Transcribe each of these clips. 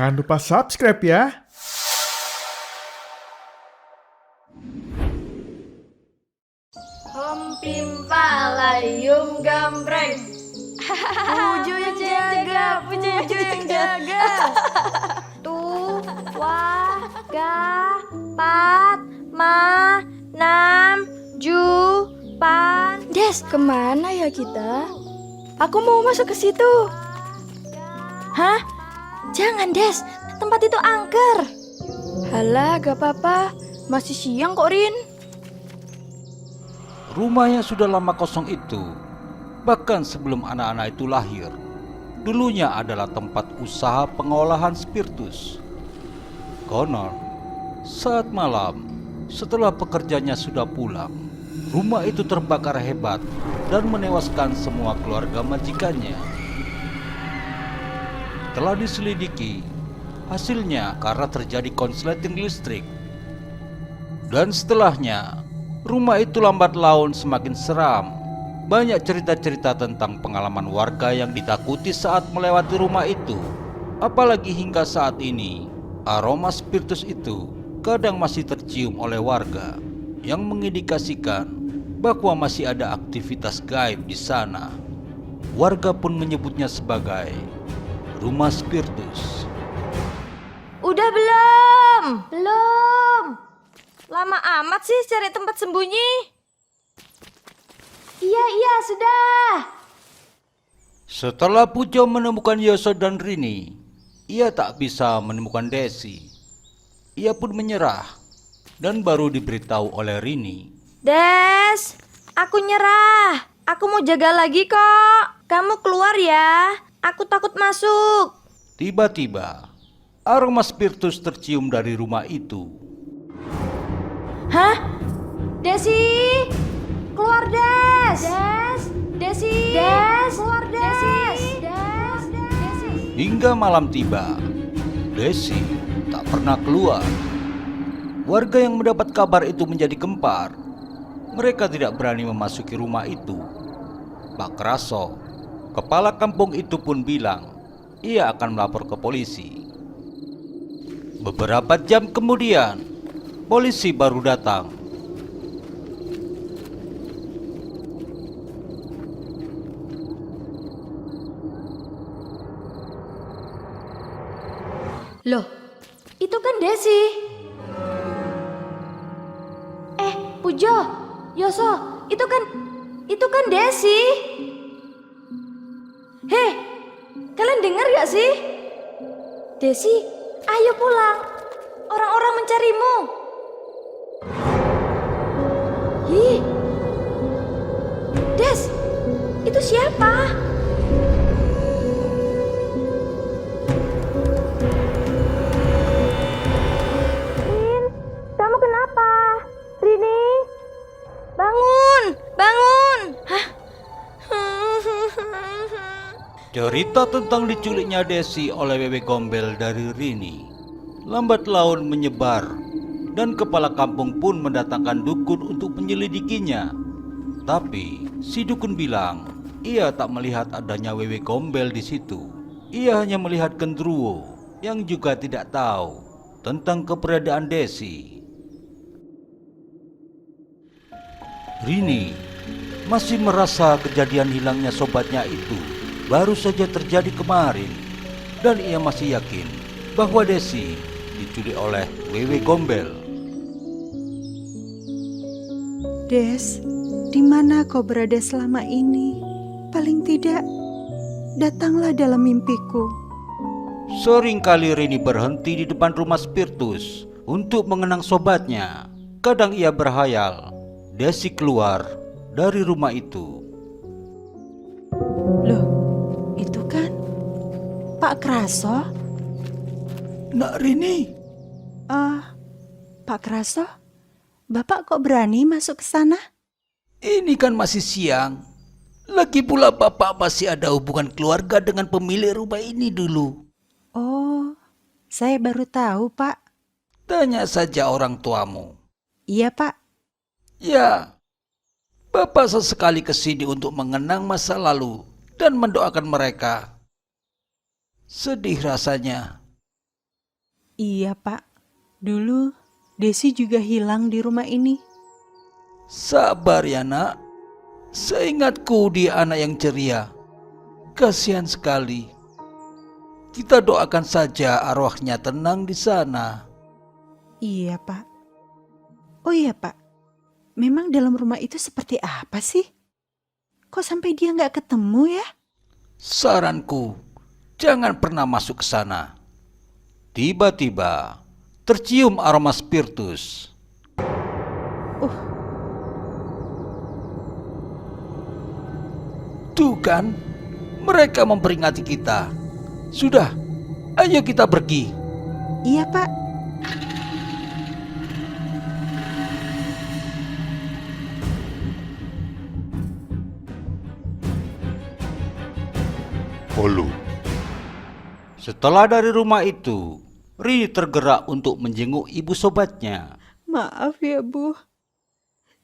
Jangan lupa subscribe ya. Om Pimpalayum Gambreng. Puju yang jaga, puju yang jaga. Tu, wa, ga, pat, ma, nam, ju, pan. Des, kemana ya kita? Aku mau masuk ke situ. Hah? Jangan, Des. Tempat itu angker. Halah, gak apa-apa. Masih siang kok, Rin. Rumah yang sudah lama kosong itu, bahkan sebelum anak-anak itu lahir, dulunya adalah tempat usaha pengolahan spiritus. Konon, saat malam, setelah pekerjanya sudah pulang, rumah itu terbakar hebat dan menewaskan semua keluarga majikannya. Telah diselidiki, hasilnya karena terjadi konsleting listrik. Dan setelahnya, rumah itu lambat laun semakin seram. Banyak cerita-cerita tentang pengalaman warga yang ditakuti saat melewati rumah itu. Apalagi hingga saat ini, aroma spiritus itu kadang masih tercium oleh warga, yang mengindikasikan bahwa masih ada aktivitas gaib di sana. Warga pun menyebutnya sebagai rumah spiritus. Udah belum? Belum. Lama amat sih cari tempat sembunyi. Iya, sudah. Setelah Pujo menemukan Yoso dan Rini, ia tak bisa menemukan Desi. Ia pun menyerah dan baru diberitahu oleh Rini. Des, aku nyerah. Aku mau jaga lagi kok. Kamu keluar ya. Aku takut masuk. Tiba-tiba, aroma spiritus tercium dari rumah itu. Hah? Desi! Keluar, Des! Desi! Keluar, Des! Desi! Hingga malam tiba, Desi tak pernah keluar. Warga yang mendapat kabar itu menjadi gempar. Mereka tidak berani memasuki rumah itu. Pak Kraso, kepala kampung itu pun bilang ia akan melapor ke polisi. Beberapa jam kemudian, polisi baru datang. Loh, itu kan Desi. Pujo, Yoso, itu kan Desi. Hei, kalian dengar gak sih? Desi, ayo pulang. Orang-orang mencarimu. Ih, Des, itu siapa? Rin, kamu kenapa? Rini, bangun. Hah? Cerita tentang diculiknya Desi oleh Wewe Gombel dari Rini lambat laun menyebar, dan kepala kampung pun mendatangkan dukun untuk menyelidikinya. Tapi si dukun bilang ia tak melihat adanya Wewe Gombel di situ. Ia hanya melihat genderuwo yang juga tidak tahu tentang keberadaan Desi. Rini masih merasa kejadian hilangnya sobatnya itu baru saja terjadi kemarin, dan ia masih yakin bahwa Desi diculik oleh Wewe Gombel. Des, di mana kau berada selama ini? Paling tidak, datanglah dalam mimpiku. Seringkali Rini berhenti di depan rumah spiritus untuk mengenang sobatnya. Kadang ia berhayal Desi keluar dari rumah itu. Loh, itu kan Pak Kraso? Nak Rini, Pak Kraso, Bapak kok berani masuk ke sana? ini kan masih siang. Lagi pula Bapak masih ada hubungan keluarga dengan pemilik rumah ini dulu. Oh, saya baru tahu, Pak. Tanya saja orang tuamu. Iya, Pak. Ya, Bapak sesekali ke sini untuk mengenang masa lalu dan mendoakan mereka. Sedih rasanya Iya, Pak. Dulu Desi juga hilang di rumah ini. Sabar ya nak. Seingatku dia anak yang ceria. Kasihan sekali. Kita doakan saja arwahnya tenang di sana. Iya, Pak. Oh iya, Pak. Memang dalam rumah itu seperti apa sih? Kok sampai dia nggak ketemu ya? Saranku, jangan pernah masuk ke sana. Tiba-tiba tercium aroma spiritus. Tuh kan, mereka memperingati kita. Sudah, ayo kita pergi. Iya, Pak. Halo, Setelah dari rumah itu, Rini tergerak untuk menjenguk ibu sobatnya. Maaf ya, Bu.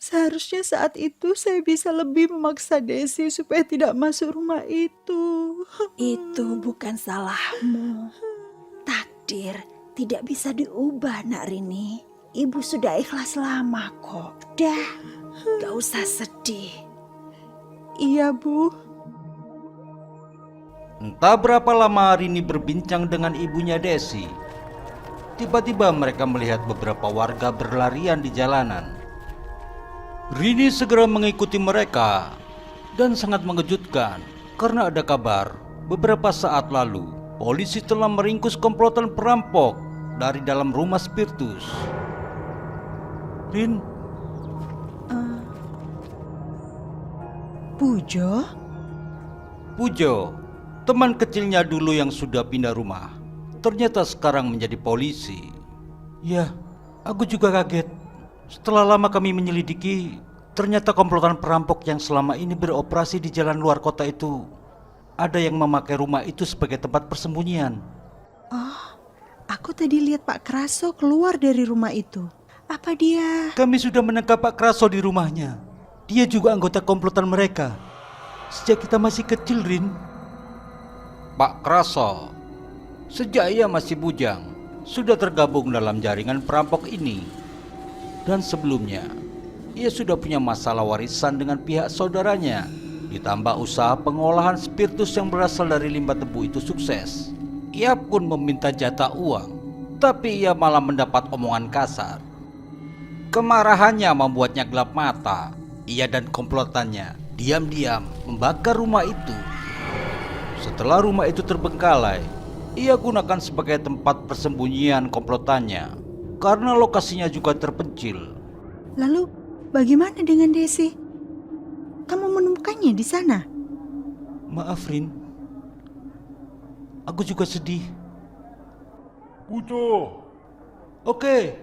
Seharusnya saat itu saya bisa lebih memaksa Desi supaya tidak masuk rumah itu. Itu bukan salahmu. Takdir tidak bisa diubah, Nak Rini. Ibu sudah ikhlas lama kok. Dah, gak usah sedih. Iya, Bu. Entah berapa lama Rini berbincang dengan ibunya Desi. Tiba-tiba mereka melihat beberapa warga berlarian di jalanan. Rini segera mengikuti mereka dan sangat mengejutkan karena ada kabar beberapa saat lalu polisi telah meringkus komplotan perampok dari dalam rumah spiritus. Rin, Pujo? Pujo, teman kecilnya dulu yang sudah pindah rumah, ternyata sekarang menjadi polisi. Ya, aku juga kaget. Setelah lama kami menyelidiki, ternyata komplotan perampok yang selama ini beroperasi di jalan luar kota itu ada yang memakai rumah itu sebagai tempat persembunyian. Aku tadi lihat Pak Kraso keluar dari rumah itu. Apa dia? Kami sudah menangkap Pak Kraso di rumahnya. Dia juga anggota komplotan mereka. Sejak kita masih kecil, Rin. Pak Kraso, sejak ia masih bujang, sudah tergabung dalam jaringan perampok ini. Dan sebelumnya, ia sudah punya masalah warisan dengan pihak saudaranya. Ditambah usaha pengolahan spiritus yang berasal dari limbah tebu itu sukses. Ia pun meminta jatah uang, tapi ia malah mendapat omongan kasar. Kemarahannya membuatnya gelap mata. Ia dan komplotannya diam-diam membakar rumah itu. Setelah rumah itu terbengkalai, ia gunakan sebagai tempat persembunyian komplotannya karena lokasinya juga terpencil. Lalu bagaimana dengan Desi? Kamu menemukannya di sana? Maaf, Rin. Aku juga sedih. Pujo. Oke.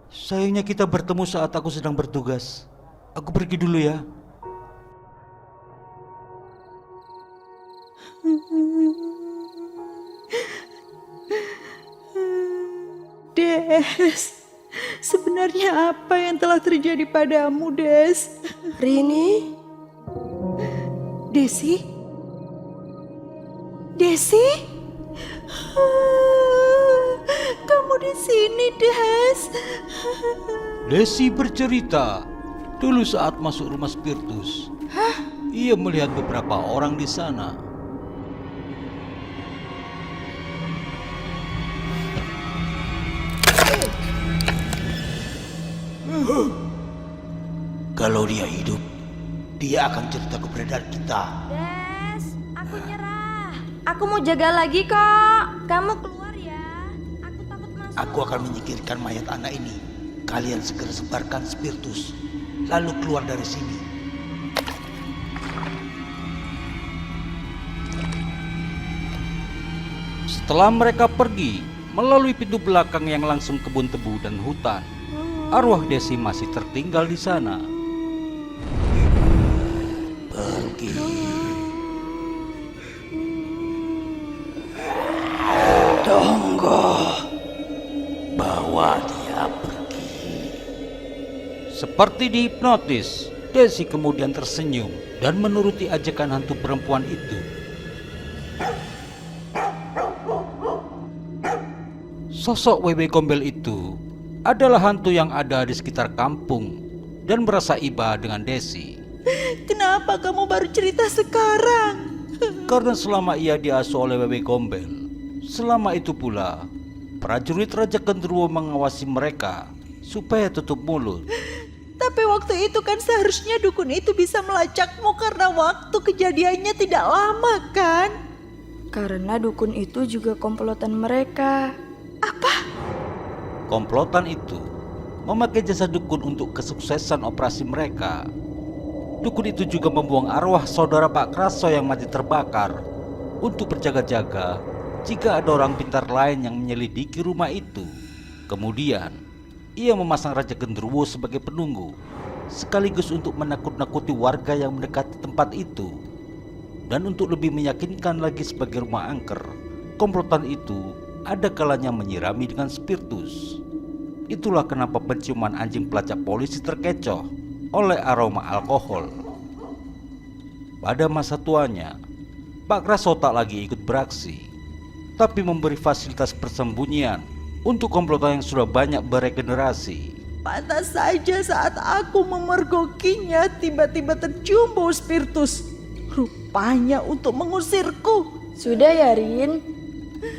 Sayangnya kita bertemu saat aku sedang bertugas. Aku pergi dulu ya. Des, sebenarnya apa yang telah terjadi padamu, Des? Rini, Desi? Desi? Kamu di sini, Des? Desi bercerita, dulu saat masuk rumah spiritus, ia melihat beberapa orang di sana. Kalau dia hidup, dia akan cerita keberadaan kita. Des, aku nyerah. Aku mau jaga lagi kok. Kamu keluar ya. Aku takut masuk. Aku akan menyingkirkan mayat anak ini. Kalian segera sebarkan spiritus, lalu keluar dari sini. Setelah mereka pergi melalui pintu belakang yang langsung kebun tebu dan hutan, arwah Desi masih tertinggal di sana. Pergi. Tunggu. Bawa dia pergi. Seperti dihipnotis, Desi kemudian tersenyum dan menuruti ajakan hantu perempuan itu. Sosok Wewe Gombel itu adalah hantu yang ada di sekitar kampung dan merasa iba dengan Desi. Kenapa kamu baru cerita sekarang? Karena selama ia diasuh oleh Wewe Gombel, selama itu pula prajurit Raja Genderuwo mengawasi mereka supaya tutup mulut. Tapi waktu itu kan seharusnya dukun itu bisa melacakmu karena waktu kejadiannya tidak lama kan? Karena dukun itu juga komplotan mereka. Komplotan itu memakai jasa dukun untuk kesuksesan operasi mereka. Dukun itu juga membuang arwah saudara Pak Kraso yang mati terbakar untuk berjaga-jaga jika ada orang pintar lain yang menyelidiki rumah itu. Kemudian, ia memasang Raja Genderuwo sebagai penunggu, sekaligus untuk menakut-nakuti warga yang mendekati tempat itu. Dan untuk lebih meyakinkan lagi sebagai rumah angker, komplotan itu ada kalanya menyirami dengan spiritus. Itulah kenapa penciuman anjing pelacak polisi terkecoh oleh aroma alkohol. Pada masa tuanya, Pak Kraso tak lagi ikut beraksi, tapi memberi fasilitas persembunyian untuk komplotan yang sudah banyak beregenerasi. Pantas saja saat aku memergokinya tiba-tiba tercium bau spiritus. Rupanya untuk mengusirku. Sudah ya, Rin.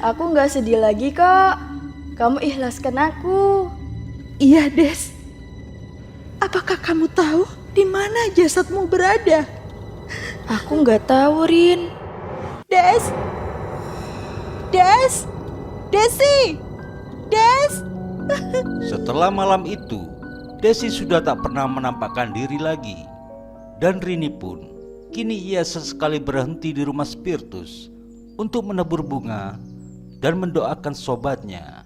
Aku nggak sedih lagi kok. Kamu ikhlaskan aku. Iya, Des. Apakah kamu tahu di mana jasadmu berada? Aku nggak tahu, Rin. Des. Des. Desi. Des. Setelah malam itu, Desi sudah tak pernah menampakkan diri lagi. Dan Rini pun, kini ia sesekali berhenti di rumah spiritus untuk menebur bunga dan mendoakan sobatnya.